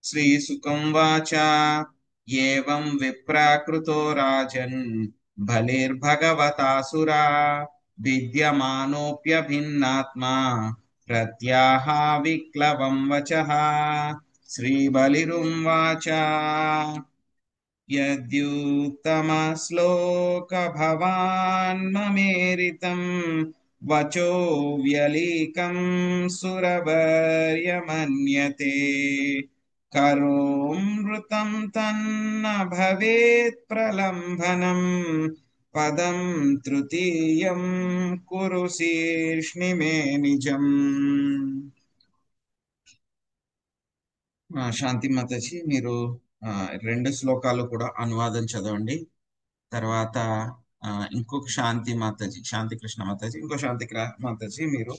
श्रीसुकं watch एवं विप्राकृतो राजन् बलिर्भगवतासुरा विद्यमानोऽप्यभिन्नात्मा प्रत्याहाविक्लवं वचः। श्रीबलिरुवाच यद्युत्तमश्लोकभवान् ममेरितं वचो व्यलीकं सुरवर्यमन्यते करोमृतं तन्न भवेत् प्रलम्भनं पदं तृतीयं कुरु शीर्ष्णि मे निजम्। శాంతి మాతాజీ మీరు ఆ, రెండు శ్లోకాలు కూడా అనువాదం చదవండి. తర్వాత ఆ, ఇంకొక శాంతి మాతాజీ, శాంతి కృష్ణ మాతాజీ, ఇంకో మాతాజీ మీరు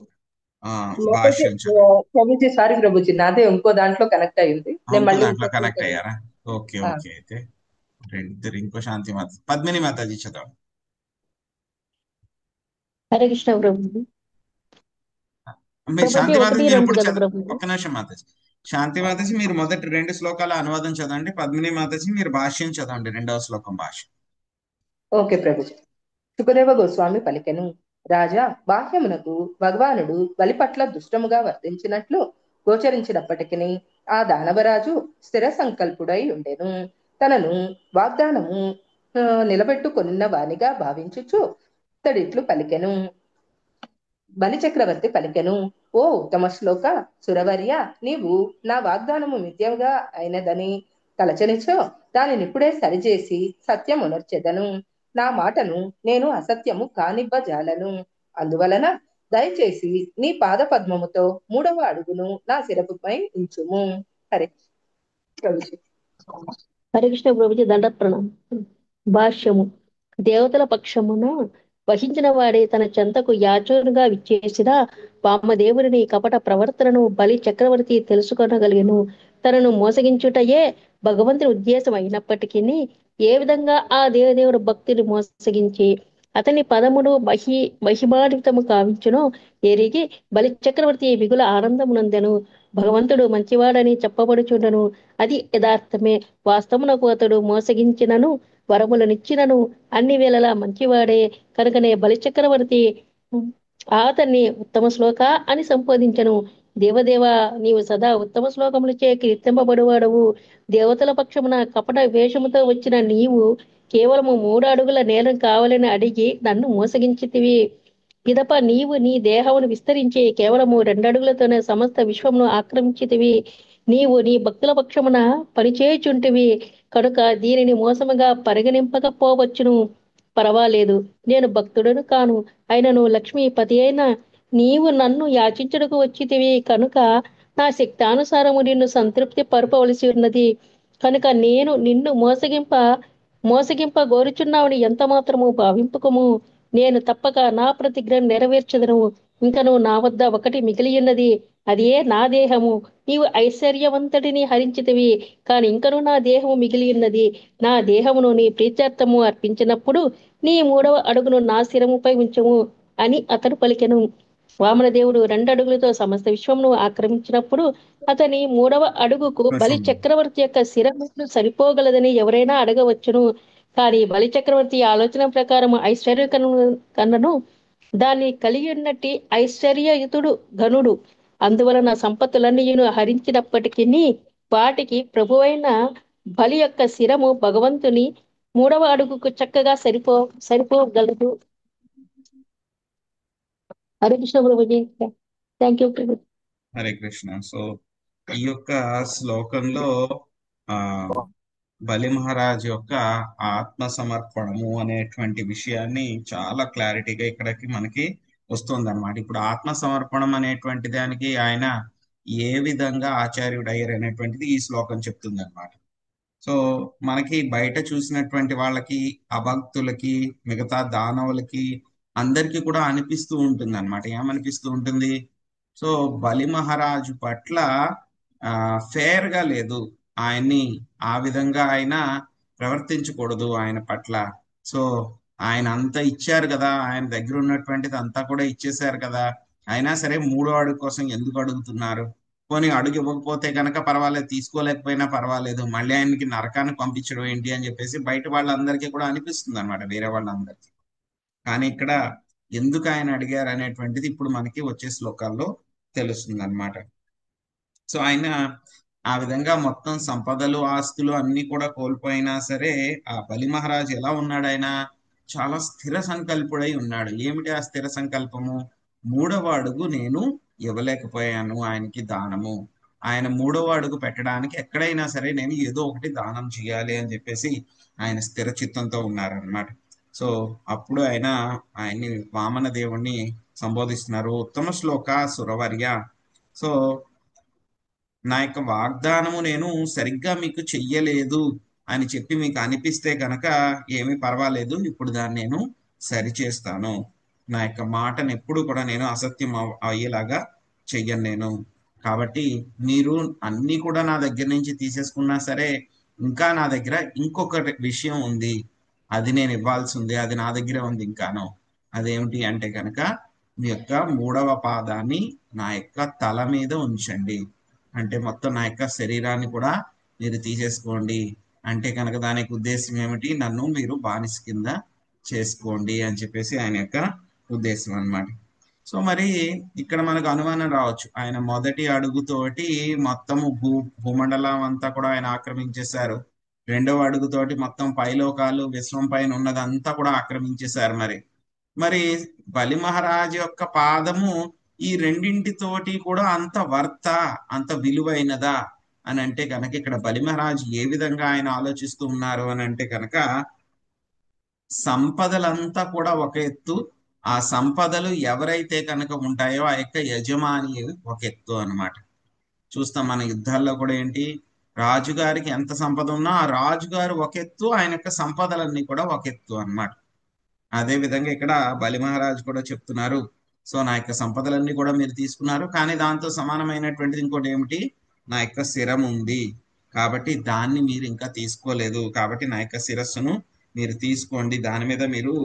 ఆ మాతాజీ, భాష్యం చదవండి. ప్రభుజీ సారీ ప్రభుజీ, నాదే ఇంకో దాంట్లో కనెక్ట్ అయ్యింది. నేను ఇంకో మళ్ళీ దాంట్లో ఇంకో కనెక్ట్ శ్లోకం. అయ్యారా? ఓకే ఆ, ఓకే. అయితే ఇద్దరు ఇంకో శాంతి మాత పద్మిని మాతాజీ చదవండి. హరే కృష్ణ ప్రభుజీ. మీరు ప్రభుజీ శాంతి మాతాజీ ఒకటి మీరు రెండు ఇప్పుడు కదా ప్రభుజీ? ఒక్క నిమిషం మాతాజీ. శాంతి మాతాజీ మీరు మొదటి రెండు శ్లోకాల అనువాదం చదవండి. పద్మిని మాతాజీ మీరు భాష్యం చదవండి, రెండవ శ్లోకం భాష్యం. ఓకే ప్రభుజీ. సుఖదేవ గోస్వామి పలికెను, రాజా, బాహ్యమునకు భగవానుడు బలి పట్ల దుష్టముగా వర్తించినట్లు గోచరించినప్పటికీ ఆ దానవరాజు స్థిర సంకల్పుడై ఉండెను. తనను వాగ్దానము నిలబెట్టుకొనిన వానిగా భావించుచు ఇతడిట్లు పలికెను. బలి చక్రవర్తి పలికెను, ఓ ఉత్తమ శ్లోక సురవర్య, నీవు నా వాగ్దానము మిథ్యగా అయినదని తలచనిచో దానినిప్పుడే సరిచేసి సత్యమునర్చెదను. నా మాటను నేను అసత్యము కానివ్వజాలను. అందువలన దయచేసి నీ పాద పద్మముతో మూడవ అడుగును నా శిరపుపై ఉంచుము. హరే ప్రభుజీ. హరే కృష్ణ ప్రభుజీ, దండ ప్రణామం. భాష్యము. దేవతల పక్షమున వహించిన వాడే తన చెంతకు యాచకునిగా విచ్చేసిన వామదేవుని కపట ప్రవర్తనను బలి చక్రవర్తి తెలుసుకొనగలిగెను. తనను మోసగించుటయే భగవంతుని ఉద్దేశం అయినప్పటికీ ఏ విధంగా ఆ దేవదేవుడు భక్తుని మోసగించి అతని పదమును మహిమాన్వితము కావించును ఎరిగి బలి చక్రవర్తి మిగుల ఆనందమునందెను. భగవంతుడు మంచివాడని చెప్పబడుచుండను. అది యథార్థమే. వాస్తవమునకు అతడు మోసగించినను వరములనిచ్చినను అన్ని వేళలా మంచివాడే. కనుకనే బలి చక్రవర్తి అతన్ని ఉత్తమ శ్లోక అని సంబోధించను. దేవదేవ, నీవు సదా ఉత్తమ శ్లోకములచే కీర్తింపబడువాడవు. దేవతల పక్షమున కపట వేషముతో వచ్చిన నీవు కేవలము 3 అడుగుల నేలం కావాలని అడిగి నన్ను మోసగించితివి. పిదప నీవు నీ దేహమును విస్తరించి కేవలము 2 అడుగులతోనే సమస్త విశ్వమును ఆక్రమించితివి. నీవు నీ భక్తుల పక్షమున పనిచేయుచుంటివి కనుక దీనిని మోసముగా పరిగణింపకపోవచ్చును. పర్వాలేదు, నేను భక్తుడను కాను. అయినను లక్ష్మీపతి అయిన నీవు నన్ను యాచించుటకు వచ్చితివి కనుక నా శక్తానుసారము నిన్ను సంతృప్తి పరపవలసి ఉన్నది. కనుక నేను నిన్ను మోసగింప గోరుచున్నావని ఎంత మాత్రము భావింపకము. నేను తప్పక నా ప్రతిజ్ఞను నెరవేర్చదను. ఇంకను నా వద్ద ఒకటి మిగిలియున్నది, అదే నా దేహము. నీవు ఐశ్వర్యవంతుడిని హరించితివి, కాని ఇంకను నా దేహము మిగిలియున్నది. నా దేహమును నీ ప్రీత్యర్థము అర్పించినప్పుడు నీ 3వ అడుగును నా శిరముపై ఉంచము అని అతడు పలికెను. వామనదేవుడు 2 అడుగులతో సమస్త విశ్వమును ఆక్రమించినప్పుడు అతని 3వ అడుగుకు బలి చక్రవర్తి యొక్క శిరమును సరిపోగలదని ఎవరైనా అడగవచ్చును. కానీ బలి చక్రవర్తి ఆలోచన ప్రకారం ఐశ్వర్య కన్నను దాన్ని కలిగి ఉన్నట్టి ఐశ్వర్యయుతుడు ఘనుడు. అందువలన సంపత్తులన్నీయును హరించినప్పటికీ వాటికి ప్రభువైన బలి యొక్క శిరము భగవంతుని 3వ అడుగుకు చక్కగా సరిపోగలదు. Hare Krishna Prabhuji. Thank you Prabhu. Hare Krishna. So ఈ యొక్క శ్లోకంలో ఆ బలి మహారాజ్ యొక్క ఆత్మ సమర్పణము అనేటువంటి విషయాన్ని చాలా క్లారిటీగా ఇక్కడికి మనకి వస్తుంది అనమాట. ఇప్పుడు ఆత్మ సమర్పణం అనేటువంటి దానికి ఆయన ఏ విధంగా ఆచార్యుడు అయ్యారు అనేటువంటిది ఈ శ్లోకం చెప్తుంది అనమాట. సో మనకి బయట చూసినటువంటి వాళ్ళకి, అభక్తులకి, మిగతా దానవులకి అందరికీ కూడా అనిపిస్తూ ఉంటుంది అనమాట. ఏమనిపిస్తూ ఉంటుంది? సో బలి మహారాజు పట్ల ఫేర్ గా లేదు, ఆయన్ని ఆ విధంగా ఆయన ప్రవర్తించకూడదు ఆయన పట్ల. సో ఆయన అంతా ఇచ్చారు కదా, ఆయన దగ్గర ఉన్నటువంటిది అంతా కూడా ఇచ్చేశారు కదా, అయినా సరే 3వ అడుగు కోసం ఎందుకు అడుగుతున్నారు? పోనీ అడుగు ఇవ్వకపోతే కనుక పర్వాలేదు, తీసుకోలేకపోయినా పర్వాలేదు, మళ్ళీ ఆయనకి నరకానికి పంపించడం ఏంటి అని చెప్పేసి బయట వాళ్ళందరికీ కూడా అనిపిస్తుంది అనమాట, వేరే వాళ్ళందరికీ. కానీ ఇక్కడ ఎందుకు ఆయన అడిగారు అనేటువంటిది ఇప్పుడు మనకి వచ్చే శ్లోకాల్లో తెలుస్తుంది అనమాట. సో ఆయన ఆ విధంగా మొత్తం సంపదలు ఆస్తులు అన్ని కూడా కోల్పోయినా సరే, ఆ బలి మహారాజు ఎలా ఉన్నాడు? ఆయన చాలా స్థిర సంకల్పుడై ఉన్నాడు. ఏమిటి ఆ స్థిర సంకల్పము? మూడవ అడుగు నేను ఇవ్వలేకపోయాను ఆయనకి దానము. ఆయన మూడవ అడుగు పెట్టడానికి ఎక్కడైనా సరే నేను ఏదో ఒకటి దానం చేయాలి అని చెప్పేసి ఆయన స్థిర చిత్తంతో ఉన్నారనమాట. సో అప్పుడు ఆయన్ని వామన దేవుణ్ణి సంబోధిస్తున్నారు, ఉత్తమ శ్లోక సురవర్య. సో నా యొక్క వాగ్దానము నేను సరిగ్గా మీకు చెయ్యలేదు అని చెప్పి మీకు అనిపిస్తే కనుక ఏమీ పర్వాలేదు, ఇప్పుడు దాన్ని నేను సరిచేస్తాను. నా యొక్క మాటను ఎప్పుడు కూడా నేను అసత్యం అయ్యేలాగా చెయ్యను నేను. కాబట్టి మీరు అన్నీ కూడా నా దగ్గర నుంచి తీసేసుకున్నా సరే, ఇంకా నా దగ్గర ఇంకొక విషయం ఉంది, అది నేను ఇవ్వాల్సి ఉంది, అది నా దగ్గరే ఉంది ఇంకాను. అదేమిటి అంటే కనుక మీ యొక్క మూడవ పాదాన్ని నా యొక్క తల మీద ఉంచండి. అంటే మొత్తం నా యొక్క శరీరాన్ని కూడా మీరు తీసేసుకోండి. అంటే కనుక దానికి ఉద్దేశం ఏమిటి? నన్ను మీరు బానిస కింద చేసుకోండి అని చెప్పేసి ఆయన యొక్క ఉద్దేశం అన్నమాట. సో మరి ఇక్కడ మనకు అనుమానం రావచ్చు, ఆయన మొదటి అడుగుతోటి మొత్తము భూమండలం అంతా కూడా ఆయన ఆక్రమించేశారు, రెండవ అడుగుతోటి మొత్తం పైలోకాలు విశ్వం పైన ఉన్నదంతా కూడా ఆక్రమించేశారు. మరి బలి మహారాజు యొక్క పాదము ఈ రెండింటితోటి కూడా అంత వర్త, అంత విలువైనదా అని అంటే కనుక, ఇక్కడ బలి మహారాజు ఏ విధంగా ఆయన ఆలోచిస్తూ ఉన్నారు అని అంటే కనుక, సంపదలంతా కూడా ఒక ఎత్తు, ఆ సంపదలు ఎవరైతే కనుక ఉంటాయో ఆ యొక్క యజమాని ఒక ఎత్తు అన్నమాట. చూస్తాం మన యుద్ధాల్లో కూడా ఏంటి, రాజుగారికి ఎంత సంపద ఉన్నా ఆ రాజుగారు ఒక ఎత్తు, ఆయన యొక్క సంపదలన్నీ కూడా ఒక ఎత్తు అన్నమాట. అదే విధంగా ఇక్కడ బలి మహారాజు కూడా చెప్తున్నారు, సో నా యొక్క సంపదలన్నీ కూడా మీరు తీసుకున్నారు, కానీ దాంతో సమానమైనటువంటిది ఇంకోటి ఏమిటి? నా యొక్క శిరం ఉంది, కాబట్టి దాన్ని మీరు ఇంకా తీసుకోలేదు, కాబట్టి నా యొక్క శిరస్సును మీరు తీసుకోండి, దాని మీద మీరు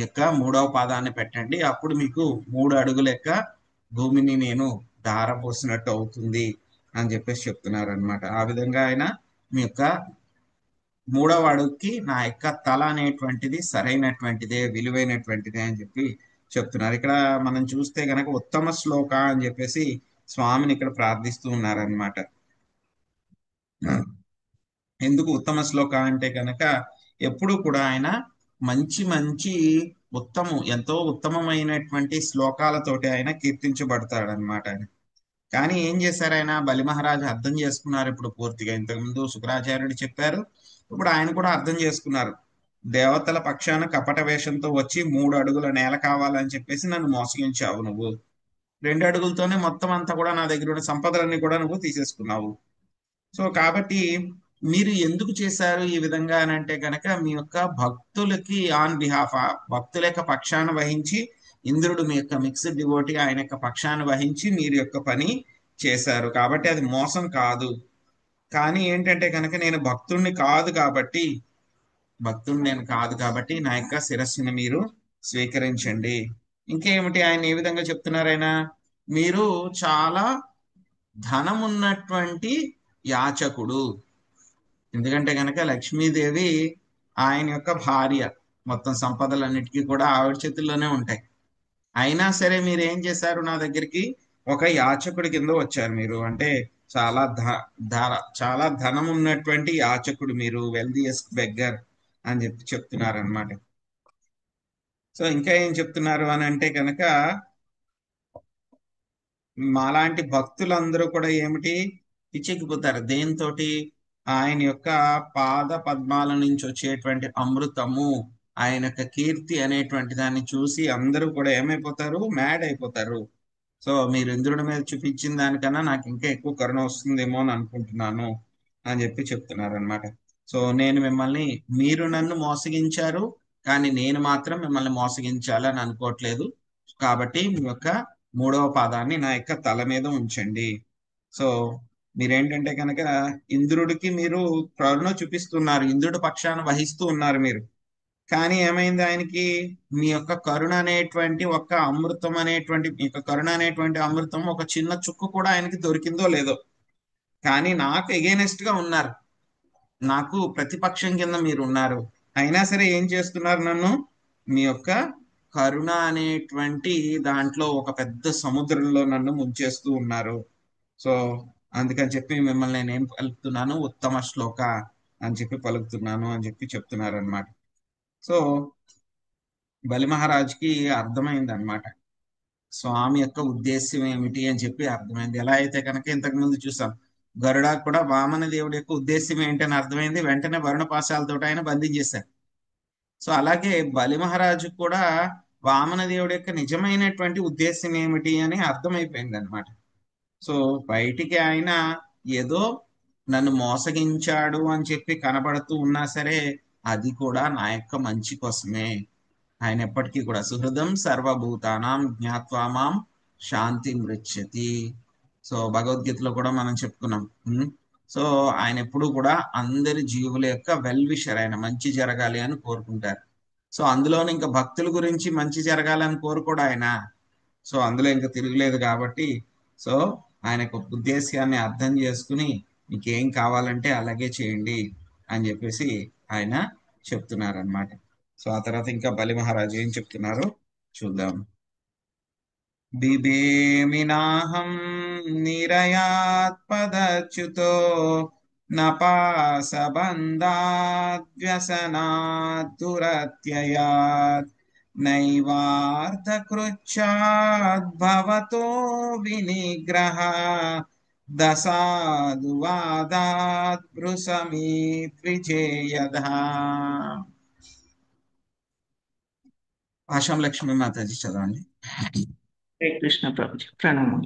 యొక్క మూడవ పాదాన్ని పెట్టండి, అప్పుడు మీకు 3 అడుగుల యొక్క భూమిని నేను ధారపోసినట్టు అవుతుంది అని చెప్పేసి చెప్తున్నారు అనమాట. ఆ విధంగా ఆయన మీ యొక్క మూడవ అడుగుకి నా యొక్క తల అనేటువంటిది సరైనటువంటిదే, విలువైనటువంటిదే అని చెప్పి చెప్తున్నారు. ఇక్కడ మనం చూస్తే గనక ఉత్తమ శ్లోక అని చెప్పేసి స్వామిని ఇక్కడ ప్రార్థిస్తూ ఉన్నారనమాట. ఎందుకు ఉత్తమ శ్లోక అంటే కనుక, ఎప్పుడు కూడా ఆయన మంచి మంచి ఎంతో ఉత్తమమైనటువంటి శ్లోకాలతోటి ఆయన కీర్తించబడతాడనమాట. కానీ ఏం చేశారు? ఆయన బలి మహారాజు అర్థం చేసుకున్నారు ఇప్పుడు పూర్తిగా. ఇంతకుముందు శుక్రాచార్యుడు చెప్పారు, ఇప్పుడు ఆయన కూడా అర్థం చేసుకున్నారు. దేవతల పక్షాన కపట వేషంతో వచ్చి 3 అడుగుల నేల కావాలని చెప్పేసి నన్ను మోసగించావు నువ్వు, 2 అడుగులతోనే మొత్తం అంతా కూడా నా దగ్గర ఉన్న సంపదలన్నీ కూడా నువ్వు తీసేసుకున్నావు. సో కాబట్టి మీరు ఎందుకు చేశారు ఈ విధంగా అని అంటే కనుక, మీ యొక్క భక్తులకి ఆన్ బిహాఫ్, భక్తుల యొక్క పక్షాన వహించి, ఇంద్రుడు మీ యొక్క మిక్స్డ్ డివోటీ ఆయన యొక్క పక్షాన వహించి మీరు యొక్క పని చేశారు, కాబట్టి అది మోసం కాదు. కానీ ఏంటంటే కనుక నేను భక్తుడిని నేను కాదు కాబట్టి నా యొక్క శిరస్సుని మీరు స్వీకరించండి. ఇంకేమిటి ఆయన ఏ విధంగా చెప్తున్నారు? ఆయన మీరు చాలా ధనమున్నటువంటి యాచకుడు. ఎందుకంటే కనుక లక్ష్మీదేవి ఆయన యొక్క భార్య, మొత్తం సంపదలన్నిటికీ కూడా ఆవిడ చేతుల్లోనే ఉంటాయి. అయినా సరే మీరు ఏం చేశారు? నా దగ్గరికి ఒక యాచకుడి కింద వచ్చారు మీరు. అంటే చాలా చాలా ధనం ఉన్నటువంటి యాచకుడు మీరు, వెల్దియస్ట్ బెగ్గర్ అని చెప్పి చెప్తున్నారు అనమాట. సో ఇంకా ఏం చెప్తున్నారు అని అంటే కనుక, మాలాంటి భక్తులందరూ కూడా ఏమిటి పిచ్చెక్కిపోతారు దేనితోటి? ఆయన యొక్క పాద పద్మాల నుంచి వచ్చేటువంటి అమృతము, ఆయన యొక్క కీర్తి అనేటువంటి దాన్ని చూసి అందరూ కూడా ఏమైపోతారు? మ్యాడ్ అయిపోతారు. సో మీరు ఇంద్రుడి మీద చూపించిన దానికన్నా నాకు ఇంకా ఎక్కువ కరుణ వస్తుందేమో అని అనుకుంటున్నాను అని చెప్పి చెప్తున్నారు అనమాట. సో మీరు నన్ను మోసగించారు, కానీ నేను మాత్రం మిమ్మల్ని మోసగించాలని అనుకోవట్లేదు, కాబట్టి మీ యొక్క మూడవ పాదాన్ని నా యొక్క తల మీద ఉంచండి. సో మీరేంటంటే కనుక ఇంద్రుడికి మీరు కరుణ చూపిస్తున్నారు, ఇంద్రుడి పక్షాన వహిస్తూ ఉన్నారు మీరు, కానీ ఏమైంది ఆయనకి, మీ యొక్క కరుణ అనేటువంటి ఒక అమృతం అనేటువంటి, మీ యొక్క కరుణ అనేటువంటి అమృతం ఒక చిన్న చుక్కు కూడా ఆయనకి దొరికిందో లేదో, కానీ నాకు ఎగేనెస్ట్ గా ఉన్నారు, నాకు ప్రతిపక్షం కింద మీరు ఉన్నారు, అయినా సరే ఏం చేస్తున్నారు నన్ను, మీ యొక్క కరుణ అనేటువంటి దాంట్లో ఒక పెద్ద సముద్రంలో నన్ను ముంచేస్తూ ఉన్నారు. సో అందుకని చెప్పి మిమ్మల్ని నేనేం పలుకుతున్నాను, ఉత్తమ శ్లోక అని చెప్పి పలుకుతున్నాను అని చెప్పి చెప్తున్నారు అనమాట. సో బలి మహారాజ్కి అర్థమైంది అనమాట స్వామి యొక్క ఉద్దేశ్యం ఏమిటి అని చెప్పి అర్థమైంది. ఎలా అయితే కనుక ఇంతకు ముందు చూసాం, గరుడాకు కూడా వామన దేవుడి యొక్క ఉద్దేశ్యం ఏంటి అని అర్థమైంది, వెంటనే వరుణ పాశాలతో ఆయన బంధించేశారు. సో అలాగే బలి మహారాజు కూడా వామన దేవుడి యొక్క నిజమైనటువంటి ఉద్దేశ్యం ఏమిటి అని అర్థమైపోయింది అనమాట. సో బయటికి ఆయన ఏదో నన్ను మోసగించాడు అని చెప్పి కనబడుతూ ఉన్నా సరే, అది కూడా నా యొక్క మంచి కోసమే. ఆయన ఎప్పటికీ కూడా సుహృదం సర్వభూతానాం జ్ఞాత్వా మాం శాంతి మృచ్చతి. సో భగవద్గీతలో కూడా మనం చెప్పుకున్నాం. సో ఆయన ఎప్పుడు కూడా అందరి జీవుల యొక్క వెల్ విషర్, ఆయన మంచి జరగాలి అని కోరుకుంటారు. సో అందులోని ఇంకా భక్తుల గురించి మంచి జరగాలని కోరుకోడు ఆయన. సో అందులో ఇంకా తిరగలేదు కాబట్టి, సో ఆయన యొక్క ఉద్దేశాన్ని అర్థం చేసుకుని మీకేం కావాలంటే అలాగే చేయండి అని చెప్పేసి ఆయన చెప్తున్నారు అనమాట. సో ఆ తర్వాత ఇంకా బలి మహారాజు ఏం చెప్తున్నారు చూద్దాం. బిభేమినాహం నిరయాత్ పదచ్యుతో నపాసబంధాద్ వ్యసనాత్ దురత్యయాత్ నైవార్థకృచ్ఛాద్ భవతో వినిగ్రహ దసాదువాదాత్ భృశమీత్ విజేయధ. ఆశం లక్ష్మీ మాతాజీ చదవండి. హరే కృష్ణ ప్రభుజీ ప్రణామం.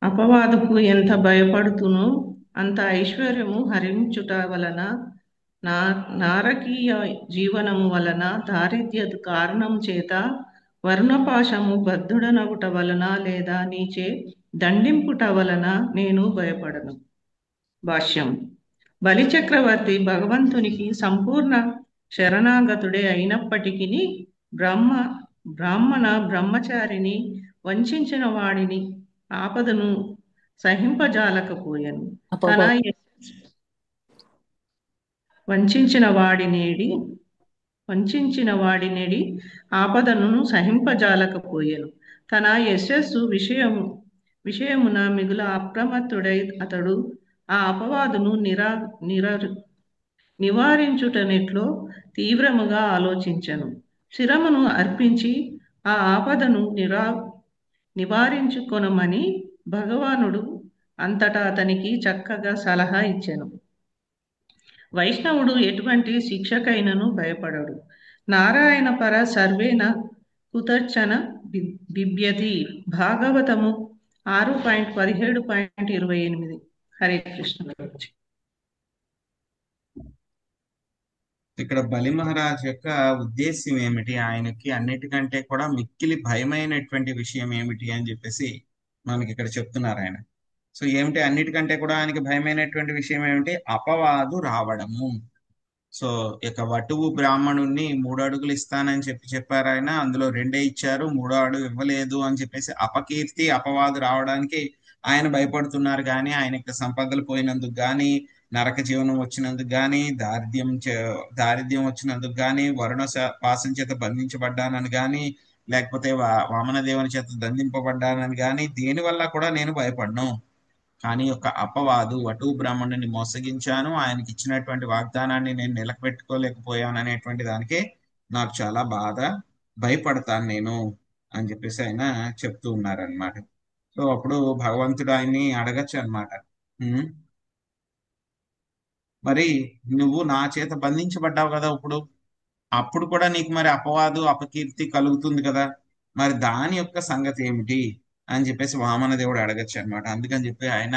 అపవాదుకు ఎంత భయపడుతునో అంత ఐశ్వర్యము హరించుట వలన, నారకీయ జీవనము వలన, దారిద్ర్య కారణం చేత, వర్ణపాశము బద్ధుడనగుట వలన, లేదా నీచే దండింపుట వలన నేను భయపడను. భాష్యం. బలిచక్రవర్తి భగవంతునికి సంపూర్ణ శరణాగతుడే అయినప్పటికీ బ్రహ్మచారిని వంచిన వాడిని ఆపదను సహింపజాలకపోయాను. తన వంచిన వాడినేడి ఆపదను సహింపజాలకపోయాను. తన యశస్సు విషయమున మిగుల అప్రమత్తుడై అతడు ఆ అపవాదును నివారించుటనెట్లో తీవ్రముగా ఆలోచించను. శిరమును అర్పించి ఆ ఆపదను నివారించుకొనమని భగవానుడు అంతటా అతనికి చక్కగా సలహా ఇచ్చెను. వైష్ణవుడు ఎటువంటి శిక్షకైనను భయపడడు. నారాయణ పర సర్వేన కుతర్చన బిభ్యతి. భాగవతము 6.17.28. హరే కృష్ణ. ఇక్కడ బలి మహారాజ్ యొక్క ఉద్దేశ్యం ఏమిటి, ఆయనకి అన్నిటికంటే కూడా మిక్కిలి భయమైనటువంటి విషయం ఏమిటి అని చెప్పేసి మనకి ఇక్కడ చెప్తున్నారు ఆయన. సో ఏమిటి అన్నిటికంటే కూడా ఆయనకి భయమైనటువంటి విషయం ఏమిటి, అపవాదు రావడము. సో ఇక వటువు బ్రాహ్మణుణ్ణి 3 అడుగులు ఇస్తానని చెప్పారు ఆయన, అందులో 2 ఇచ్చారు, 3వ అడుగు ఇవ్వలేదు అని చెప్పేసి అపకీర్తి అపవాదు రావడానికి ఆయన భయపడుతున్నారు. కానీ ఆయనకి సంపదలు పోయినందుకు కానీ, నరక జీవనం వచ్చినందుకు కానీ, దారిద్ర్యం వచ్చినందుకు కానీ, వరుణ పాశం చేత బంధించబడ్డానని కానీ, లేకపోతే వామన దేవుని చేత దండింపబడ్డానని కానీ, దేనివల్ల కూడా నేను భయపడను. కానీ యొక్క అపవాదు వటు బ్రాహ్మణుని మోసగించాను, ఆయనకి ఇచ్చినటువంటి వాగ్దానాన్ని నేను నిలబెట్టుకోలేకపోయాను అనేటువంటి దానికే నాకు చాలా భయపడతాను నేను అని చెప్పేసి ఆయన చెప్తూ ఉన్నారనమాట. సో అప్పుడు భగవంతుడు ఆయన్ని అడగచ్చు అనమాట, మరి నువ్వు నా చేత బంధించబడ్డావు కదా, అప్పుడు కూడా నీకు మరి అపవాదు అపకీర్తి కలుగుతుంది కదా, మరి దాని యొక్క సంగతి ఏమిటి అని చెప్పేసి వామన దేవుడు అడగచ్చు అనమాట. అందుకని చెప్పి ఆయన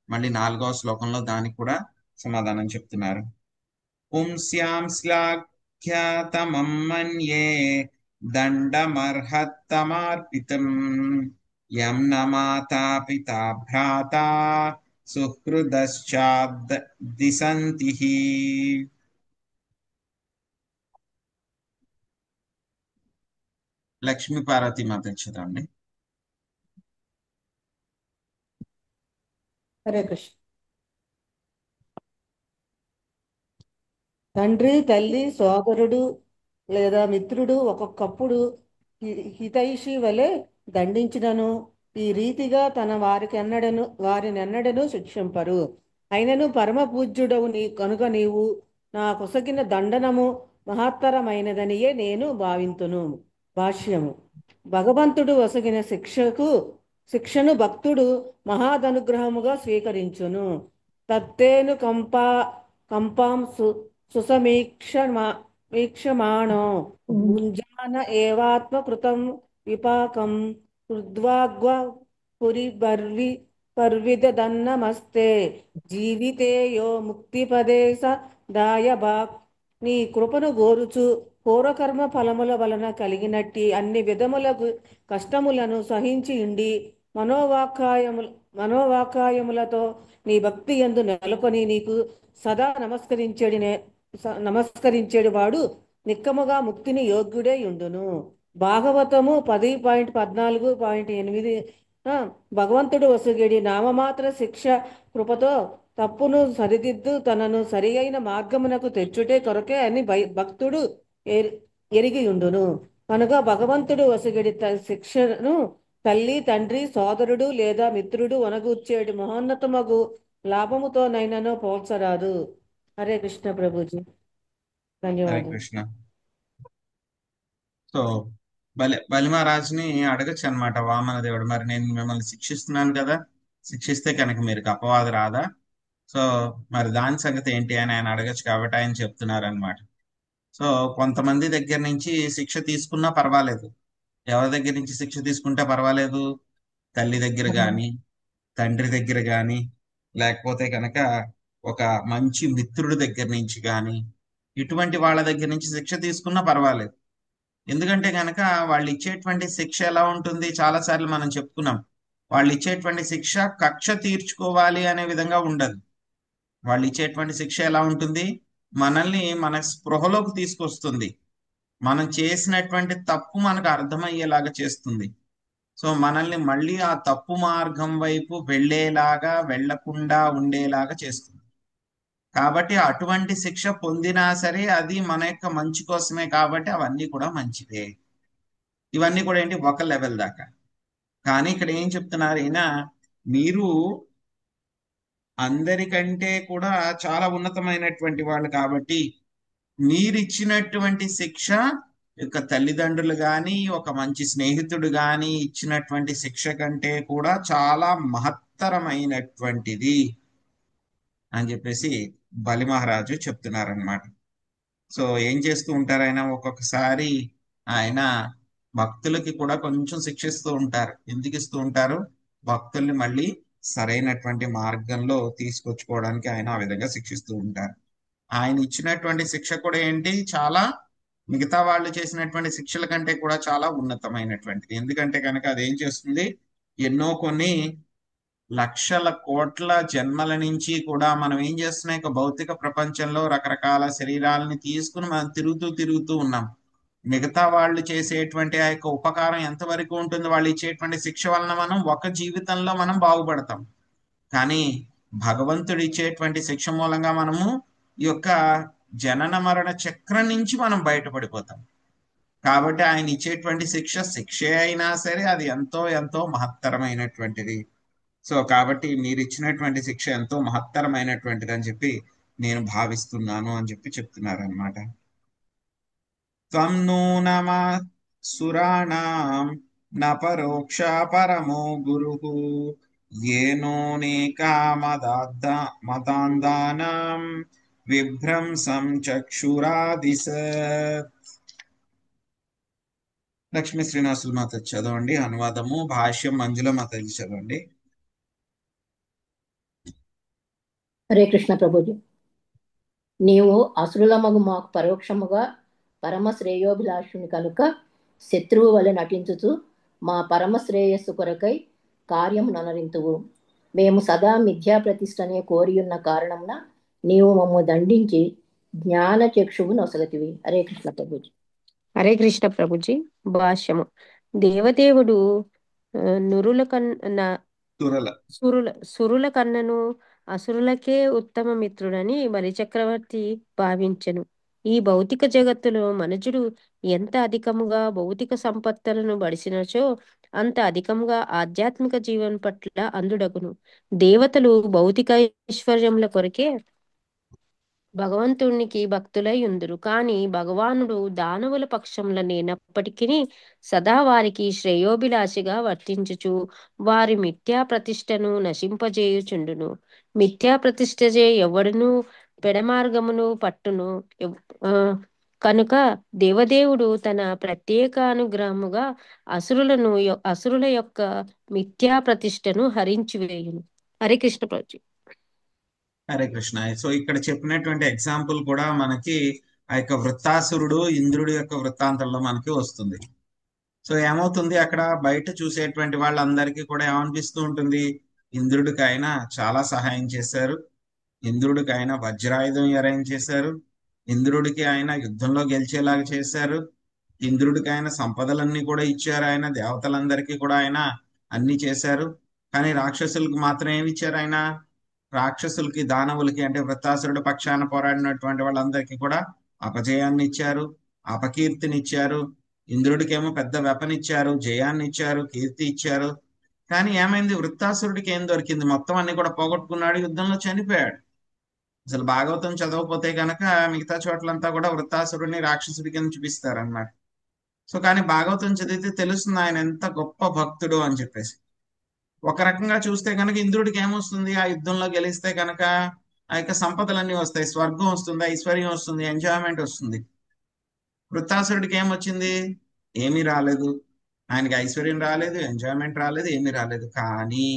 మళ్ళీ 4వ శ్లోకంలో దానికి కూడా సమాధానం చెప్తున్నారు. పుంస్యాం శ్లాఘ్యతమం మన్యే దండమర్హత్తమార్పితం యం న మాతా పితా భ్రాతా సుహృదశ్చాద్ దిశంతి. లక్ష్మీ పార్వతి మాత చదవండి. హరే కృష్ణ. తండ్రి, తల్లి, సోదరుడు లేదా మిత్రుడు ఒక్కొక్కప్పుడు హితైషి వలె దండించినను ఈ రీతిగా తన వారినెన్నడను శిక్షింపరు. అయినను పరమ పూజ్యుడవు కనుక నీవు నా కొసగిన దండనము మహత్తరమైనదనియే నేను భావింతును. భాష్యము. భగవంతుడు ఒసగిన శిక్షను భక్తుడు మహాదనుగ్రహముగా స్వీకరించును. తత్తేను కంపాం వీక్షమాణో భుంజాన ఏవాత్మ కృతం విపాకం కృద్వాగ్వ పర్విదన్నమస్తే జీవితే యో ముక్తిపదేశ దాయబాక్. నీ కృపను గోరుచు పూర్వకర్మ ఫలముల వలన కలిగినట్టి అన్ని విధములకు కష్టములను సహించి ఉండి మనోవాకాయములతో నీ భక్తి యందు నెలకొని నీకు సదా నమస్కరించేడు వాడు నిక్కముగా ముక్తిని యోగ్యుడే యుండును. భాగవతము 10.14.8. భగవంతుడు ఒసగిడి నామమాత్ర శిక్ష కృపతో తప్పును సరిదిద్దు తనను సరి అయిన మార్గమునకు తెచ్చుటే కొరకే అని భక్తుడు ఎరిగియుండును. కనుక భగవంతుడు ఒసగిడి శిక్షను తల్లి, తండ్రి, సోదరుడు లేదా మిత్రుడు వనగూర్చేడు మహోన్నతమగు లాభముతోనైనను పోల్చరాదు. హరే కృష్ణ ప్రభుజీ. హరే ధన్యవాదాలు. కృష్ణ. సో బలిమహారాజుని అడగచ్చు అనమాట వామన దేవుడు, మరి నేను మిమ్మల్ని శిక్షిస్తున్నాను కదా, శిక్షిస్తే కనుక మీరు అపవాదు రాదా, సో మరి దాని సంగతి ఏంటి అని ఆయన అడగచ్చు. కాబట్టి ఆయన చెప్తున్నారు అనమాట. సో కొంతమంది దగ్గర నుంచి శిక్ష తీసుకున్నా పర్వాలేదు. ఎవరి దగ్గర నుంచి శిక్ష తీసుకుంటే పర్వాలేదు? తల్లి దగ్గర కానీ, తండ్రి దగ్గర కానీ, లేకపోతే కనుక ఒక మంచి మిత్రుడి దగ్గర నుంచి కానీ, ఇటువంటి వాళ్ళ దగ్గర నుంచి శిక్ష తీసుకున్నా పర్వాలేదు. ఎందుకంటే కనుక వాళ్ళు ఇచ్చేటువంటి శిక్ష ఎలా ఉంటుంది, చాలాసార్లు మనం చెప్పుకున్నాం. వాళ్ళు ఇచ్చేటువంటి శిక్ష కక్ష తీర్చుకోవాలి అనే విధంగా ఉండదు. వాళ్ళు ఇచ్చేటువంటి శిక్ష ఎలా ఉంటుంది, మనల్ని మన స్పృహలోకి తీసుకొస్తుంది, మనం చేసినటువంటి తప్పు మనకు అర్థమయ్యేలాగా చేస్తుంది. సో మనల్ని మళ్ళీ ఆ తప్పు మార్గం వైపు వెళ్లకుండా ఉండేలాగా చేస్తుంది. కాబట్టి అటువంటి శిక్ష పొందినా సరే అది మన యొక్క మంచి కోసమే, కాబట్టి అవన్నీ కూడా మంచివే. ఇవన్నీ కూడా ఏంటి, ఒక లెవెల్ దాకా. కానీ ఇక్కడ ఏం చెప్తున్నారు ఈయన, మీరు అందరికంటే కూడా చాలా ఉన్నతమైనటువంటి వాళ్ళు, కాబట్టి మీరిచ్చినటువంటి శిక్ష యొక్క తల్లిదండ్రులు కానీ ఒక మంచి స్నేహితుడు కానీ ఇచ్చినటువంటి శిక్ష కంటే కూడా చాలా మహత్తరమైనటువంటిది అని చెప్పేసి బలి మహారాజు చెప్తున్నారనమాట. సో ఏం చేస్తూ ఉంటారు ఆయన, ఒక్కొక్కసారి ఆయన భక్తులకి కూడా కొంచెం శిక్షిస్తూ ఉంటారు. ఎందుకు ఇస్తూ ఉంటారు, భక్తుల్ని మళ్ళీ సరైనటువంటి మార్గంలో తీసుకొచ్చుకోవడానికి ఆయన ఆ విధంగా శిక్షిస్తూ ఉంటారు. ఆయన ఇచ్చినటువంటి శిక్ష కూడా ఏంటి, చాలా మిగతా వాళ్ళు చేసినటువంటి శిక్షల కంటే కూడా చాలా ఉన్నతమైనటువంటిది. ఎందుకంటే కనుక అదేం చేస్తుంది, ఎన్నో కొన్ని లక్షల కోట్ల జన్మల నుంచి కూడా మనం ఏం చేస్తున్నాం, ఇక భౌతిక ప్రపంచంలో రకరకాల శరీరాలని తీసుకుని మనం తిరుగుతూ ఉన్నాం. మిగతా వాళ్ళు చేసేటువంటి ఆ యొక్క ఉపకారం ఎంతవరకు ఉంటుంది, వాళ్ళు ఇచ్చేటువంటి శిక్ష వలన మనం ఒక జీవితంలో మనం బాగుపడతాం. కానీ భగవంతుడు ఇచ్చేటువంటి శిక్ష మూలంగా మనము ఈ యొక్క జనన మరణ చక్రం నుంచి మనం బయటపడిపోతాం. కాబట్టి ఆయన ఇచ్చేటువంటి శిక్షే అయినా సరే అది ఎంతో ఎంతో మహత్తరమైనటువంటిది. సో కాబట్టి మీరు ఇచ్చినటువంటి శిక్ష ఎంతో మహత్తరమైనటువంటిది అని చెప్పి నేను భావిస్తున్నాను అని చెప్పి చెప్తున్నారు అనమాట. త్వం నూనమా సురాణం న పరోక్ష పరమో గురుః ఏనోనేకా మదాందానం విభ్రంసం చక్షురాదిశత్. లక్ష్మీ శ్రీనివాసులు మాత చదవండి. అనువాదము భాష్యం మంజుల మాత చదవండి. హరే కృష్ణ ప్రభుజీ. నీవు అసురులమగు మాకు పరోక్షముగా పరమ శ్రేయోభిలాషుని కనుక శత్రువు వలె నటించుచు మా పరమ శ్రేయస్సు కొరకై కార్యము ననరింతువు. మేము సదా మిథ్యా ప్రతిష్టనే కోరియున్న కారణమున నీవు మమ్ము దండించి జ్ఞాన చక్షువు నొసగతివి. హరే కృష్ణ ప్రభుజీ. హరే కృష్ణ ప్రభుజీ. భాష్యము. దేవదేవుడు ఆ, నురుల కన్నా తురల సురుల కన్నను అసురులకే ఉత్తమ మిత్రుడని బలిచక్రవర్తి భావించెను. ఈ భౌతిక జగత్తులో మనుజుడు ఎంత అధికముగా భౌతిక సంపత్తులను బడిసినచో అంత అధికముగా ఆధ్యాత్మిక జీవనం పట్ల అందుడగును. దేవతలు భౌతిక ఐశ్వర్యముల కొరకే భగవంతునికి భక్తులై ఉందురు. కాని భగవానుడు దానవుల పక్షంలో లేనప్పటికీ సదా వారికి శ్రేయోభిలాషిగా వర్తించుచు వారి మిథ్యా ప్రతిష్టను నశింపజేయుచుండును. మిథ్యా ప్రతిష్టచే ఎవడును పెడమార్గమును పట్టును. ఆ, కనుక దేవదేవుడు తన ప్రత్యేక అనుగ్రహముగా అసురుల యొక్క మిథ్యా ప్రతిష్టను హరించివేయును. హరే కృష్ణ ప్రభు. హరే కృష్ణ. సో ఇక్కడ చెప్పినటువంటి ఎగ్జాంపుల్ కూడా మనకి ఆ యొక్క వృత్తాసురుడు ఇంద్రుడి యొక్క వృత్తాంతంలో మనకి వస్తుంది. సో ఏమవుతుంది, అక్కడ బయట చూసేటువంటి వాళ్ళందరికీ కూడా ఏమనిపిస్తూ ఉంటుంది, ఇంద్రుడికి ఆయన చాలా సహాయం చేశారు, ఇంద్రుడికి ఆయన వజ్రాయుధం అరేంజ్ చేశారు, ఇంద్రుడికి ఆయన యుద్ధంలో గెలిచేలాగా చేశారు, ఇంద్రుడికి ఆయన సంపదలన్నీ కూడా ఇచ్చారు, ఆయన దేవతలందరికీ కూడా ఆయన అన్ని చేశారు. కానీ రాక్షసులకు మాత్రం ఏమి ఇచ్చారు ఆయన? రాక్షసులకి దానవులకి అంటే వృత్తాసురుడు పక్షాన పోరాడినటువంటి వాళ్ళందరికీ కూడా అపజయాన్ని ఇచ్చారు, అపకీర్తిని ఇచ్చారు. ఇంద్రుడికేమో పెద్ద వెపన్ ఇచ్చారు, జయాన్ని ఇచ్చారు, కీర్తి ఇచ్చారు. కానీ ఏమైంది, వృత్తాసురుడికి ఏం దొరికింది? మొత్తం అన్ని కూడా పోగొట్టుకున్నాడు, యుద్ధంలో చనిపోయాడు. అసలు భాగవతం చదవకపోతే కనుక మిగతా చోట్లంతా కూడా వృత్తాసురుడిని రాక్షసుడి కింద చూపిస్తారన్నమాట. సో కానీ భాగవతం చదివితే తెలుస్తుంది ఆయన ఎంత గొప్ప భక్తుడు అని చెప్పేసి. ఒక రకంగా చూస్తే కనుక ఇంద్రుడికి ఏమొస్తుంది, ఆ యుద్ధంలో గెలిస్తే కనుక ఆ యొక్క సంపదలన్నీ వస్తాయి, స్వర్గం వస్తుంది, ఐశ్వర్యం వస్తుంది, ఎంజాయ్మెంట్ వస్తుంది. వృత్తాసురుడికి ఏమొచ్చింది? ఏమీ రాలేదు. ఆయనకి ఐశ్వర్యం రాలేదు, ఎంజాయ్మెంట్ రాలేదు, ఏమీ రాలేదు. కానీ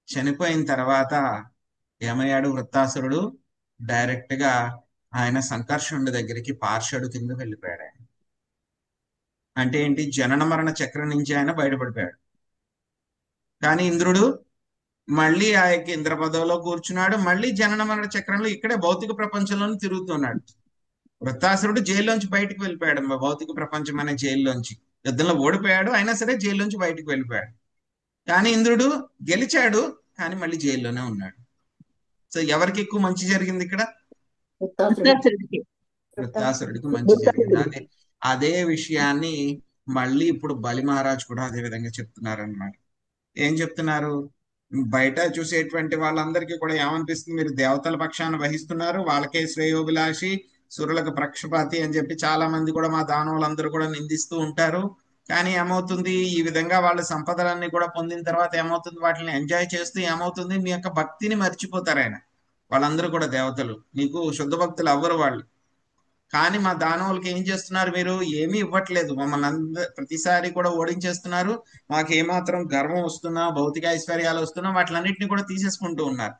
చనిపోయిన తర్వాత ఏమయ్యాడు వృత్తాసురుడు? డైరెక్ట్ గా ఆయన సంకర్షణుడి దగ్గరికి పార్షడు కింద వెళ్ళిపోయాడు. ఆయన అంటే ఏంటి, జనన మరణ చక్రం నుంచి ఆయన బయటపడిపోయాడు. కానీ ఇంద్రుడు మళ్ళీ ఆ యొక్క ఇంద్ర పదవిలో కూర్చున్నాడు, మళ్ళీ జనన మరణ చక్రంలో ఇక్కడే భౌతిక ప్రపంచంలోనే తిరుగుతున్నాడు. వృత్తాసురుడు జైల్లోంచి బయటకు వెళ్ళిపోయాడు, భౌతిక ప్రపంచం అనే జైల్లోంచి. యుద్ధంలో ఓడిపోయాడు, అయినా సరే జైల్లోంచి బయటకు వెళ్ళిపోయాడు. కానీ ఇంద్రుడు గెలిచాడు, కానీ మళ్ళీ జైల్లోనే ఉన్నాడు. సో ఎవరికి ఎక్కువ మంచి జరిగింది ఇక్కడ? వృత్తాసురుడికి. వృత్తాసురుడికి మంచి జరిగింది. అదే విషయాన్ని మళ్ళీ ఇప్పుడు బలి మహారాజ్ కూడా అదే విధంగా చెప్తున్నారు అన్నమాట. ఏం చెప్తున్నారు? బయట చూసేటువంటి వాళ్ళందరికీ కూడా ఏమనిపిస్తుంది, మీరు దేవతల పక్షాన వహిస్తున్నారు, వాళ్ళకే శ్రేయోభిలాషి, సురులకు పక్షపాతి అని చెప్పి చాలా మంది కూడా మా దానవులందరూ కూడా నిందిస్తూ ఉంటారు. కానీ ఏమవుతుంది, ఈ విధంగా వాళ్ళ సంపదలన్నీ కూడా పొందిన తర్వాత ఏమవుతుంది, వాటిని ఎంజాయ్ చేస్తూ ఏమవుతుంది, మీ యొక్క భక్తిని మర్చిపోతారు. ఆయన వాళ్ళందరూ కూడా దేవతలు, నీకు శుద్ధ భక్తులు అవ్వరు వాళ్ళు. కానీ మా దానవులకి ఏం చేస్తున్నారు, మీరు ఏమీ ఇవ్వట్లేదు, మమ్మల్ని ప్రతిసారి కూడా ఓడించేస్తున్నారు, మాకు ఏమాత్రం గర్వం వస్తున్నా, భౌతిక ఐశ్వర్యాలు వస్తున్నా వాటిలన్నింటినీ కూడా తీసేసుకుంటూ ఉన్నారు.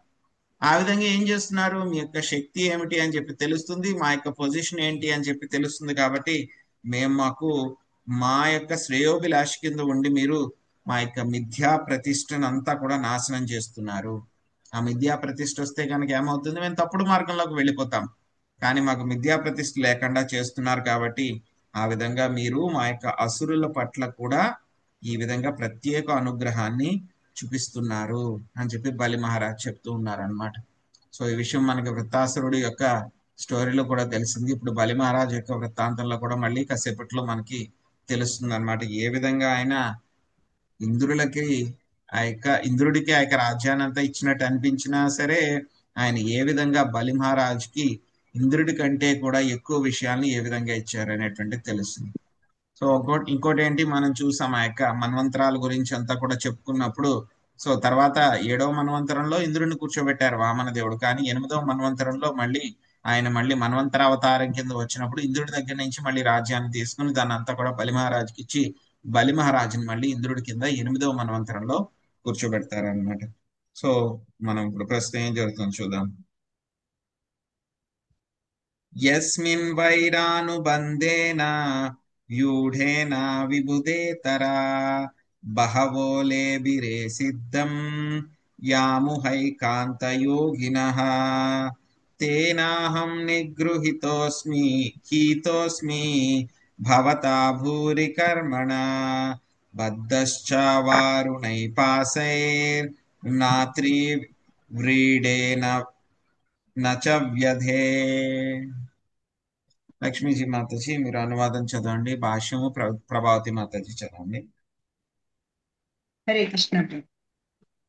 ఆ విధంగా ఏం చేస్తున్నారు, మీ యొక్క శక్తి ఏమిటి అని చెప్పి తెలుస్తుంది, మా యొక్క పొజిషన్ ఏంటి అని చెప్పి తెలుస్తుంది. కాబట్టి మాకు మా యొక్క శ్రేయోభిలాష కింద ఉండి మీరు మా యొక్క మిథ్యా ప్రతిష్టను అంతా కూడా నాశనం చేస్తున్నారు. ఆ మిథ్యా ప్రతిష్ఠ వస్తే కనుక ఏమవుతుంది, మేము తప్పుడు మార్గంలోకి వెళ్ళిపోతాం. కానీ మాకు మిథ్యా ప్రతిష్ఠ లేకుండా చేస్తున్నారు కాబట్టి ఆ విధంగా మీరు మా యొక్క అసురుల పట్ల కూడా ఈ విధంగా ప్రత్యేక అనుగ్రహాన్ని చూపిస్తున్నారు అని చెప్పి బలి మహారాజ్ చెప్తూ ఉన్నారు అనమాట. సో ఈ విషయం మనకి వృత్తాసురుడు యొక్క స్టోరీలో కూడా తెలిసింది. ఇప్పుడు బలి మహారాజ్ యొక్క వృత్తాంతంలో కూడా మళ్ళీ కాసేపట్లో మనకి తెలుస్తుంది అనమాట. ఏ విధంగా ఆయన ఇంద్రుడికి ఆ యొక్క రాజ్యాన్ని అంతా ఇచ్చినట్టు అనిపించినా సరే, ఆయన ఏ విధంగా బలి మహారాజ్కి ఇంద్రుడి కంటే కూడా ఎక్కువ విషయాల్ని ఏ విధంగా ఇచ్చారు అనేటువంటిది తెలుస్తుంది. సో ఇంకోటి ఏంటి, మనం చూసాం ఆ యొక్క మన్వంతరాల గురించి అంతా కూడా చెప్పుకున్నప్పుడు, సో తర్వాత 7వ మన్వంతరంలో ఇంద్రుడిని కూర్చోబెట్టారు వామన దేవుడు. కానీ 8వ మన్వంతరంలో ఆయన మళ్ళీ మన్వంతర అవతారం కింద వచ్చినప్పుడు ఇంద్రుడి దగ్గర నుంచి మళ్ళీ రాజ్యాన్ని తీసుకుని దాన్ని అంతా కూడా బలి మహారాజుకి ఇచ్చి బలి మహారాజుని మళ్ళీ ఇంద్రుడి కింద 8వ మన్వంతరంలో కూర్చోబెడతారు అనమాట. సో మనం ఇప్పుడు ప్రస్తుతం ఏం జరుగుతుందో చూద్దాం. యస్మిన్ వైరానుబంధేన వ్యూఢేన విబుధేతరా బహవో లేబిరే సిద్ధం యాముహైకాంతయోగినః తేనాహం నిగృహీతోస్మి భవతా భూరి కర్మణ బద్ధశ్చ వారుణైపాసైర్నాత్రి వ్రీడేన నచ వ్యధే. లక్ష్మీజీ మాతాజీ మీరు అనువాదం చదవండి, భాష్యము ప్రభావతి మాతాజీ చదవండి. హరే కృష్ణ.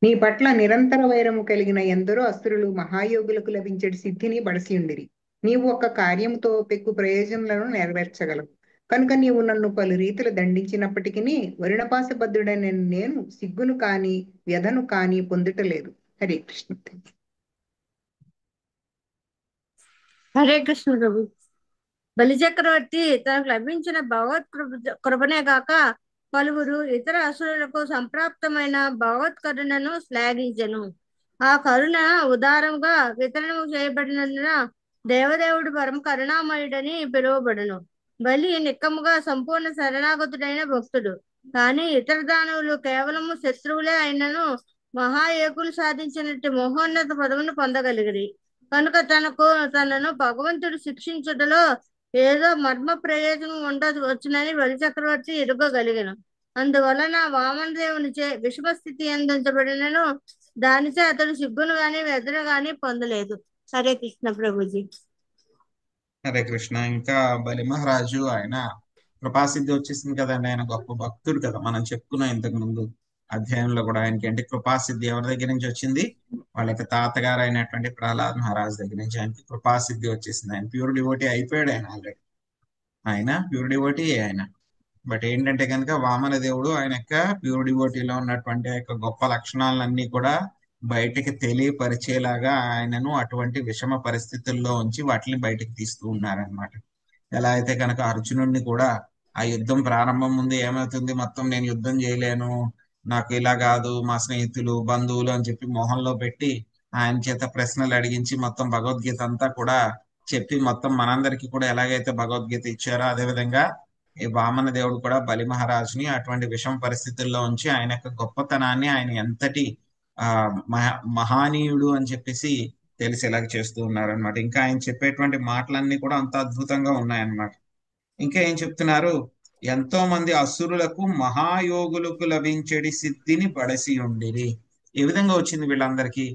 నీ పట్ల నిరంతర వైరము కలిగిన ఎందరో అసురులు మహాయోగులకు లభించే సిద్ధిని బడసియుండిరి. నీవు ఒక కార్యముతో పెక్కు ప్రయోజనాలను నెరవేర్చగలవు కనుక నీవు నన్ను పలు రీతులు దండించినప్పటికీ వరుణపాసబద్ధుడైన నేను సిగ్గును కాని వ్యధను కాని పొందుటలేదు. హరే కృష్ణ. హరే కృష్ణ ప్రభు. బలిచక్రవర్తి తనకు లభించిన భగవత్ కృపనే కాక పలువురు ఇతర అసురులకు సంప్రాప్తమైన భగవత్ కరుణను శ్లాఘించెను. ఆ కరుణ ఉదారంగా వితరణము చేయబడినందున దేవదేవుడు పరమ కరుణామయుడని పిలువబడును. బలి నిక్కముగా సంపూర్ణ శరణాగతుడైన భక్తుడు. కానీ ఇతర దానవులు కేవలము శత్రువులే అయినను మహాయోగులు సాధించినట్టు మహోన్నత పదవును పొందగలిగిరి. కనుక తనను భగవంతుడు శిక్షించుటలో ఏదో మర్మ ప్రయోజనం ఉండవచ్చునని బలిచక్రవర్తి ఎరుగగలిగను. అందువలన వామనదేవునిచే విషమస్థితి అందించబడినను దానిచే అతడు సిగ్గును గాని వెదను గాని పొందలేదు. హరే కృష్ణ ప్రభుజీ. హరే కృష్ణ. ఇంకా బలి మహారాజు ఆయన కృపాసిద్ధి వచ్చేసింది కదండి, ఆయన గొప్ప భక్తుడు కదా. మనం చెప్పుకున్నాం ఇంతకు ముందు అధ్యాయంలో కూడా. ఆయనకి ఏంటి కృపాసిద్ధి ఎవరి దగ్గర నుంచి వచ్చింది? వాళ్ళ యొక్క తాతగారు అయినటువంటి ప్రహ్లాద్ మహారాజ్ దగ్గర నుంచి ఆయనకి కృపాసిద్ధి వచ్చేసింది. ఆయన ప్యూర్ డివోటీ అయిపోయాడు. ఆయన ఆల్రెడీ ఆయన ప్యూర్ డివోటీ ఆయన. బట్ ఏంటంటే కనుక వామన దేవుడు ఆయన యొక్క ప్యూర్ డివోటీలో ఉన్నటువంటి యొక్క గొప్ప లక్షణాలన్నీ కూడా బయటికి తెలియపరిచేలాగా ఆయనను అటువంటి విషమ పరిస్థితుల్లో ఉంచి వాటిని బయటికి తీస్తూ ఉన్నారనమాట. ఎలా అయితే కనుక అర్జునుడిని కూడా ఆ యుద్ధం ప్రారంభం ముందు ఏమవుతుంది, మొత్తం నేను యుద్ధం చేయలేను, నాకు ఇలా కాదు, మా స్నేహితులు బంధువులు అని చెప్పి మొహంలో పెట్టి ఆయన చేత ప్రశ్నలు అడిగించి మొత్తం భగవద్గీత అంతా కూడా చెప్పి మొత్తం మనందరికి కూడా ఎలాగైతే భగవద్గీత ఇచ్చారో అదేవిధంగా ఈ వామన దేవుడు కూడా బలి మహారాజుని అటువంటి విషమ పరిస్థితుల్లో ఉంచి ఆయన యొక్క గొప్పతనాన్ని, ఆయన ఎంతటి మహానీయుడు అని చెప్పేసి తెలిసేలాగా చేస్తూ ఉన్నారనమాట. ఇంకా ఆయన చెప్పేటువంటి మాటలన్నీ కూడా అంత అద్భుతంగా ఉన్నాయన్నమాట. ఇంకా ఏం చెప్తున్నారు? ఎంతో మంది అసురులకు మహాయోగులకు లభించేడి సిద్ధిని పడసి ఉండిరి. ఏ విధంగా వచ్చింది వీళ్ళందరికీ?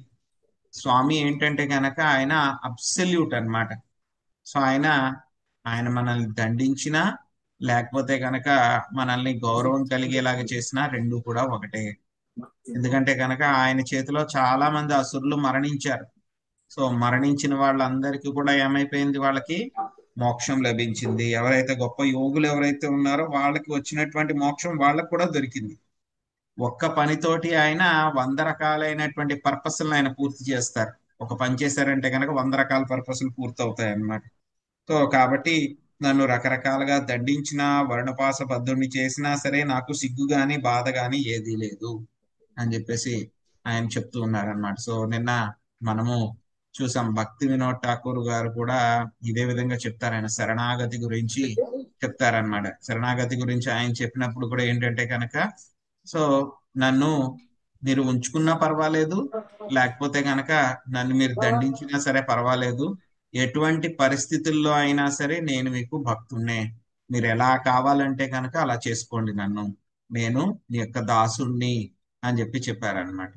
స్వామి ఏంటంటే కనుక ఆయన అబ్సల్యూట్ అన్నమాట. సో ఆయన మనల్ని దండించినా లేకపోతే కనుక మనల్ని గౌరవం కలిగేలాగా చేసినా రెండు కూడా ఒకటే. ఎందుకంటే కనుక ఆయన చేతిలో చాలా మంది అసురులు మరణించారు. సో మరణించిన వాళ్ళందరికీ కూడా ఏమైపోయింది? వాళ్ళకి మోక్షం లభించింది. ఎవరైతే గొప్ప యోగులు ఎవరైతే ఉన్నారో వాళ్ళకి వచ్చినటువంటి మోక్షం వాళ్ళకు కూడా దొరికింది. ఒక్క పనితోటి ఆయన 100 రకాలైనటువంటి పర్పస్లను ఆయన పూర్తి చేస్తారు. ఒక పని చేశారంటే కనుక 100 రకాల పర్పస్లు పూర్తవుతాయి అన్నమాట. సో కాబట్టి నన్ను రకరకాలుగా దండించినా వర్ణపాస బద్ధుడిని చేసినా సరే నాకు సిగ్గు గాని బాధ గాని ఏదీ లేదు అని చెప్పేసి ఆయన చెప్తూ ఉన్నారనమాట. సో నిన్న మనము చూసాం, భక్తి వినోద్ ఠాకూర్ గారు కూడా ఇదే విధంగా చెప్తారు. ఆయన శరణాగతి గురించి చెప్తారనమాట. శరణాగతి గురించి ఆయన చెప్పినప్పుడు కూడా ఏంటంటే కనుక, సో నన్ను మీరు ఉంచుకున్నా పర్వాలేదు, లేకపోతే కనుక నన్ను మీరు దండించినా సరే పర్వాలేదు, ఎటువంటి పరిస్థితుల్లో అయినా సరే నేను మీకు భక్తున్నే, మీరు ఎలా కావాలంటే కనుక అలా చేసుకోండి, నేను మీ యొక్క దాసుణ్ణి అని చెప్పారనమాట.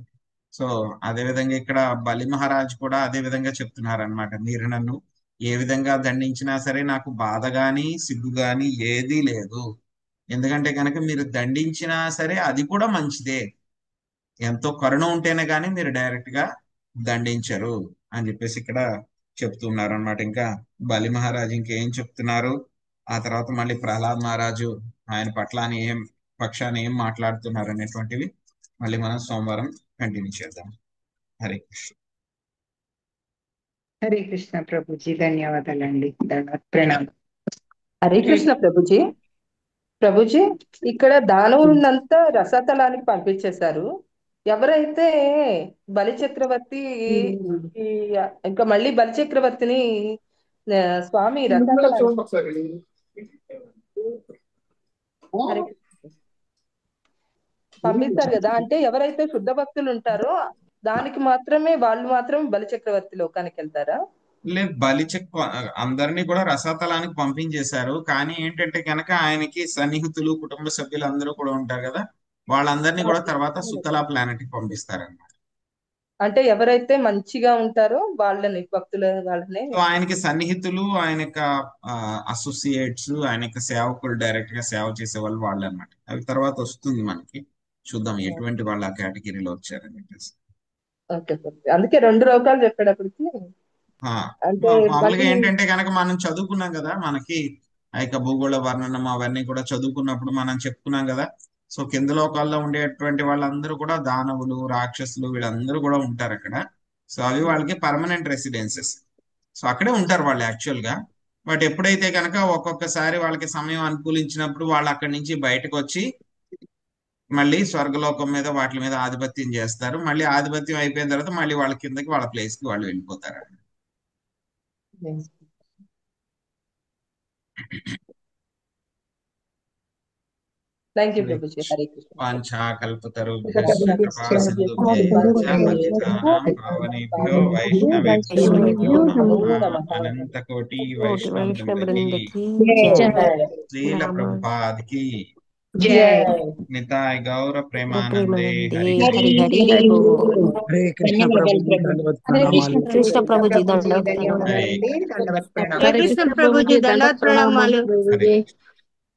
సో అదే విధంగా ఇక్కడ బలి మహారాజ్ కూడా అదే విధంగా చెప్తున్నారనమాట. మీరు నన్ను ఏ విధంగా దండించినా సరే నాకు బాధ గాని సిగ్గు గాని ఏదీ లేదు. ఎందుకంటే కనుక మీరు దండించినా సరే అది కూడా మంచిదే, ఎంతో కరుణ ఉంటేనే కానీ మీరు డైరెక్ట్ గా దండించరు అని చెప్పేసి ఇక్కడ చెప్తున్నారు అనమాట. ఇంకా బలి మహారాజు ఇంకేం చెప్తున్నారు, ఆ తర్వాత మళ్ళీ ప్రహ్లాద్ మహారాజు ఆయన పట్ల పక్షాన్ని ఏం మాట్లాడుతున్నారు అనేటువంటివి మళ్ళీ మనం సోమవారం కంటిన్యూ చేద్దాం. హరే కృష్ణ. హరే కృష్ణ ప్రభుజీ, ధన్యవాదాలండి. ప్రణామం. హరే కృష్ణ ప్రభుజీ. ప్రభుజీ ఇక్కడ దానవులంతా రసతలానికి పంపించేశారు. ఎవరైతే బలిచక్రవర్తి ఇంకా మళ్ళీ బలిచక్రవర్తిని స్వామి రసతలానికి పంపిస్తారు కదా, అంటే ఎవరైతే శుద్ధ భక్తులు ఉంటారో దానికి మాత్రమే వాళ్ళు మాత్రం బలిచక్రవర్తి లోకానికి వెళ్తారా? లేదు అందరినీ కూడా రసాతలానికి పంపించేశారు. కానీ ఏంటంటే కనుక ఆయనకి సన్నిహితులు కుటుంబ సభ్యులు అందరూ కూడా ఉంటారు కదా, వాళ్ళందరినీ కూడా తర్వాత సుతలా ప్లానెట్ కి పంపిస్తారన్నమాట. అంటే ఎవరైతే మంచిగా ఉంటారో వాళ్ళని భక్తుల వాళ్ళని. సో ఆయనకి సన్నిహితులు, ఆయన యొక్క అసోసియేట్స్, ఆయన యొక్క సేవకులు, డైరెక్ట్ గా సేవ చేసే వాళ్ళు అన్నమాట. అవి తర్వాత వస్తుంది మనకి, చూద్దాం ఎటువంటి వాళ్ళు ఆ కేటగిరీలో వచ్చారని చెప్పేసి. ఓకే ప్రభుజీ, అందుకే 2 లోకాలు చెప్పేటప్పటికి అంటే మామూలుగా ఏంటంటే కనుక మనం చదువుకున్నాం కదా, మనకి ఆ యొక్క భూగోళ వర్ణనం అవన్నీ కూడా చదువుకున్నప్పుడు మనం చెప్పుకున్నాం కదా. సో కింద లోకాల్లో ఉండేటువంటి వాళ్ళందరూ కూడా దానవులు, రాక్షసులు, వీళ్ళందరూ కూడా ఉంటారు అక్కడ. సో అవి వాళ్ళకి పర్మనెంట్ రెసిడెన్సెస్. సో అక్కడే ఉంటారు వాళ్ళు యాక్చువల్ గా. బట్ ఎప్పుడైతే కనుక ఒక్కొక్కసారి వాళ్ళకి సమయం అనుకూలించినప్పుడు వాళ్ళు అక్కడి నుంచి బయటకు వచ్చి మళ్ళీ స్వర్గలోకం మీద వాటి మీద ఆధిపత్యం చేస్తారు. మళ్ళీ ఆధిపత్యం అయిపోయిన తర్వాత మళ్ళీ వాళ్ళ కిందకి వాళ్ళ ప్లేస్ కి వాళ్ళు వెళ్ళిపోతారు. Thank you Prabhuji. హరే కృష్ణ. వాంఛాకల్పతరుభ్యశ్చ కృపాసింధుభ్యశ్చ పావనేభ్యో వైష్ణవేభ్యో నమః. అనంతకోటి వైష్ణవృందకి శ్రీల ప్రభుపాదికి నితాయ్ గౌర ప్రేమానందే. హరి హరి హరి హరే కృష్ణ ప్రభుజీ దండవత్ ప్రణామాలు. కృష్ణ ప్రభుజీ దండవత్ ధన్యవాదాలండి. దండవత్ ప్రణామాలు. హరే కృష్ణ ప్రభుజీ దండవత్ ప్రణామాలు. హరే కృష్ణ.